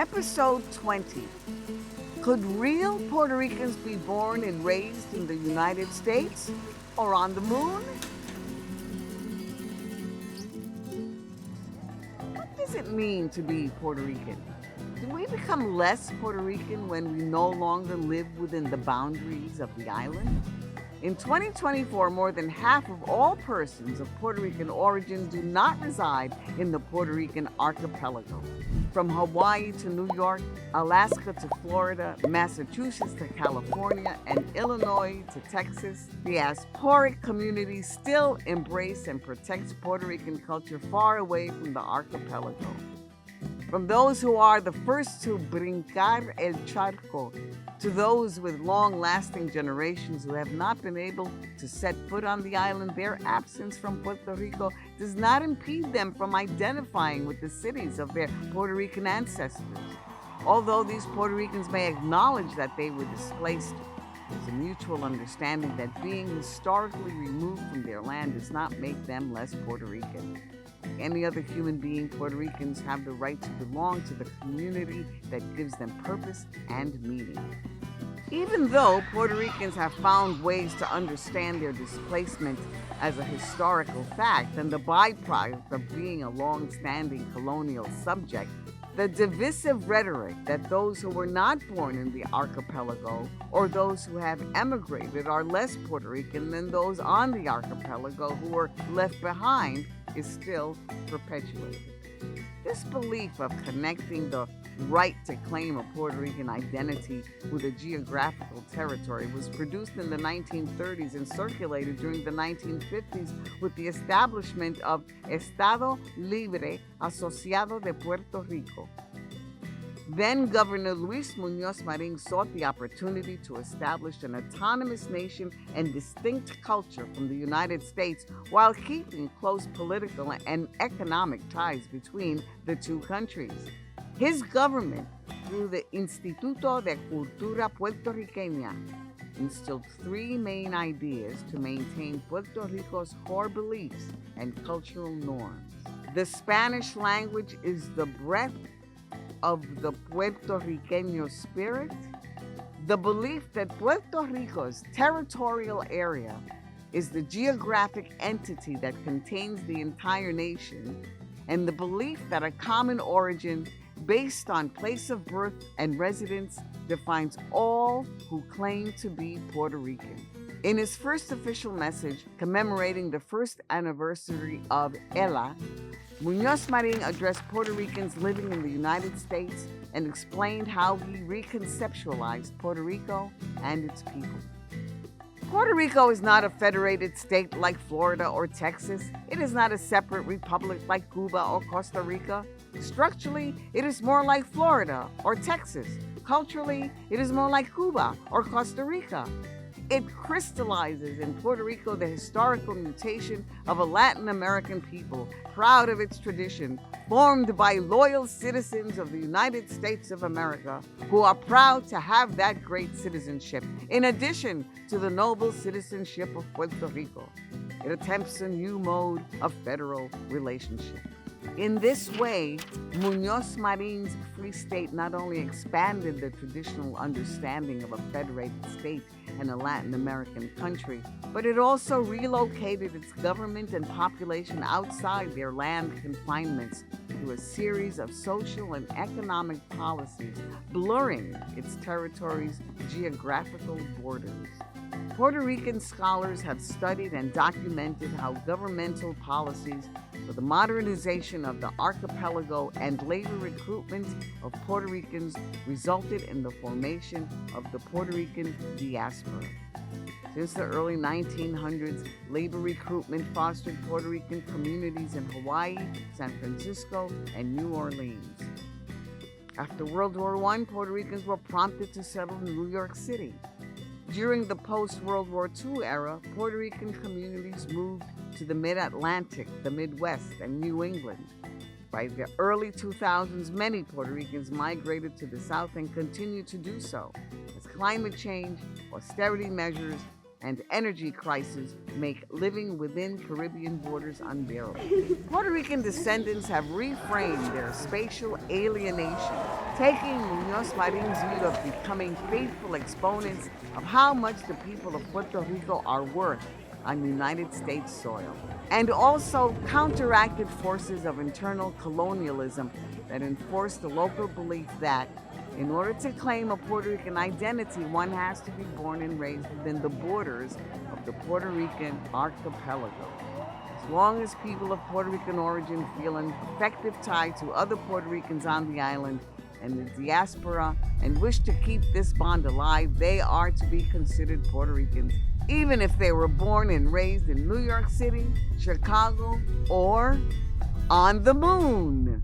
Episode 20. Could real Puerto Ricans be born and raised in the United States or on the moon? What does it mean to be Puerto Rican? Do we become less Puerto Rican when we no longer live within the boundaries of the island? In 2024, more than half of all persons of Puerto Rican origin do not reside in the Puerto Rican archipelago. From Hawaii to New York, Alaska to Florida, Massachusetts to California, and Illinois to Texas, the diasporic community still embrace and protects Puerto Rican culture far away from the archipelago. From those who are the first to brincar el charco, to those with long-lasting generations who have not been able to set foot on the island, their absence from Puerto Rico does not impede them from identifying with the cities of their Puerto Rican ancestors. Although these Puerto Ricans may acknowledge that they were displaced, there's a mutual understanding that being historically removed from their land does not make them less Puerto Rican. Any other human being, Puerto Ricans have the right to belong to the community that gives them purpose and meaning. Even though Puerto Ricans have found ways to understand their displacement as a historical fact and the byproduct of being a long-standing colonial subject, the divisive rhetoric that those who were not born in the archipelago or those who have emigrated are less Puerto Rican than those on the archipelago who were left behind is still perpetuated. This belief of connecting the right to claim a Puerto Rican identity with a geographical territory was produced in the 1930s and circulated during the 1950s with the establishment of Estado Libre Asociado de Puerto Rico. Then Governor Luis Muñoz Marín sought the opportunity to establish an autonomous nation and distinct culture from the United States while keeping close political and economic ties between the two countries. His government, through the Instituto de Cultura Puertorriqueña, instilled three main ideas to maintain Puerto Rico's core beliefs and cultural norms. The Spanish language is the breath of the Puerto Riqueño spirit, the belief that Puerto Rico's territorial area is the geographic entity that contains the entire nation, and the belief that a common origin based on place of birth and residence defines all who claim to be Puerto Rican. In his first official message commemorating the first anniversary of ELA, Muñoz Marín addressed Puerto Ricans living in the United States and explained how he reconceptualized Puerto Rico and its people. Puerto Rico is not a federated state like Florida or Texas. It is not a separate republic like Cuba or Costa Rica. Structurally, it is more like Florida or Texas. Culturally, it is more like Cuba or Costa Rica. It crystallizes in Puerto Rico the historical mutation of a Latin American people, proud of its tradition, formed by loyal citizens of the United States of America, who are proud to have that great citizenship, in addition to the noble citizenship of Puerto Rico. It attempts a new mode of federal relationship. In this way, Muñoz Marín's Free State not only expanded the traditional understanding of a federated state and a Latin American country, but it also relocated its government and population outside their land confinements through a series of social and economic policies, blurring its territory's geographical borders. Puerto Rican scholars have studied and documented how governmental policies for the modernization of the archipelago and labor recruitment of Puerto Ricans resulted in the formation of the Puerto Rican Diaspora. Since the early 1900s, labor recruitment fostered Puerto Rican communities in Hawaii, San Francisco, and New Orleans. After World War I, Puerto Ricans were prompted to settle in New York City. During the post-World War II era, Puerto Rican communities moved to the Mid-Atlantic, the Midwest, and New England. By the early 2000s, many Puerto Ricans migrated to the South and continue to do so, as climate change, austerity measures, and energy crisis make living within Caribbean borders unbearable. Puerto Rican descendants have reframed their spatial alienation, taking Muñoz Marin's view of becoming faithful exponents of how much the people of Puerto Rico are worth on United States soil, and also counteracted forces of internal colonialism that enforce the local belief that in order to claim a Puerto Rican identity, one has to be born and raised within the borders of the Puerto Rican archipelago. As long as people of Puerto Rican origin feel an effective tie to other Puerto Ricans on the island and the diaspora and wish to keep this bond alive, they are to be considered Puerto Ricans, even if they were born and raised in New York City, Chicago, or on the moon.